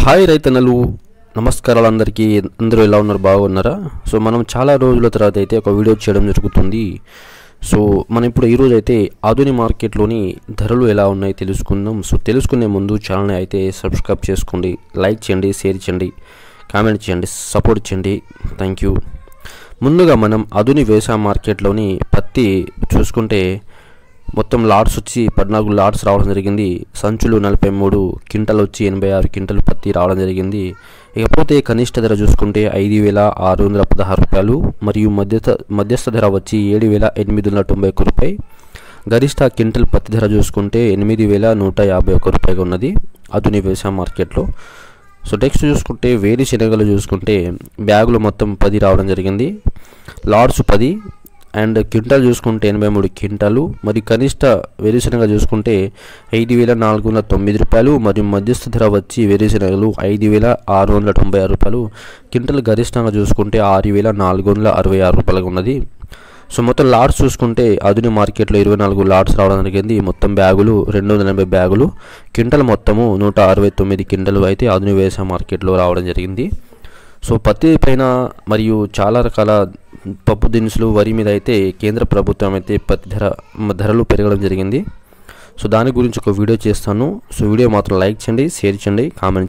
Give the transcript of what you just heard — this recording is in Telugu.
హాయ్ రైతన్నలు, నమస్కారాలు అందరికీ. అందరూ ఎలా ఉన్నారు? బాగున్నారా? సో మనం చాలా రోజుల తర్వాత అయితే ఒక వీడియో చేయడం జరుగుతుంది. సో మనం ఇప్పుడు ఈరోజు అయితే ఆధుని మార్కెట్లోని ధరలు ఎలా ఉన్నాయి తెలుసుకుందాం. సో తెలుసుకునే ముందు ఛానల్ని అయితే సబ్స్క్రైబ్ చేసుకోండి, లైక్ చేయండి, షేర్ చేయండి, కామెంట్ చేయండి, సపోర్ట్ చేయండి. Thank you. ముందుగా మనం ఆధుని వ్యవసాయ మార్కెట్లోని పత్తి చూసుకుంటే మొత్తం లాట్స్ వచ్చి 14 లాట్స్ రావడం జరిగింది. సంచులు 43 క్వింటల్ వచ్చి 86 క్వింటల్ పత్తి రావడం జరిగింది. ఇకపోతే కనిష్ట ధర చూసుకుంటే 5,616 రూపాయలు మరియు మధ్యస్థ ధర వచ్చి 7,891 రూపాయి. గరిష్ట క్వింటల్ పత్తి ధర చూసుకుంటే 8,151 రూపాయగా ఉన్నది ఆధుని వ్యవసాయ మార్కెట్లో. సో నెక్స్ట్ చూసుకుంటే వేరుశెనగలు చూసుకుంటే బ్యాగులు మొత్తం 10 రావడం జరిగింది, లాట్స్ 10 అండ్ క్వింటాల్ చూసుకుంటే 83 క్వింటాలు. మరి కనిష్ట వేరుశెనగ చూసుకుంటే 5,409 రూపాయలు మరియు మధ్యస్థ ధర వచ్చి వేరుశెనగలు 5,696 రూపాయలు. క్వింటల్ గరిష్టంగా చూసుకుంటే 6,466 రూపాయలుగా ఉన్నది. సో మొత్తం లాట్స్ చూసుకుంటే ఆధుని మార్కెట్లో 24 లాట్స్ రావడం జరిగింది. మొత్తం బ్యాగులు 280 బ్యాగులు, క్వింటల్ మొత్తము 169 క్వింటలు అయితే ఆధుని వ్యవసాయ మార్కెట్లో రావడం జరిగింది. సో పత్తి పైన మరియు చాలా రకాల పప్పు దినుసులు, వరి మీద అయితే కేంద్ర ప్రభుత్వం అయితే పత్తి ధరలు పెరగడం జరిగింది. సో దాని గురించి ఒక వీడియో చేస్తాను. సో వీడియో మాత్రం లైక్ చేయండి, షేర్ చేయండి, కామెంట్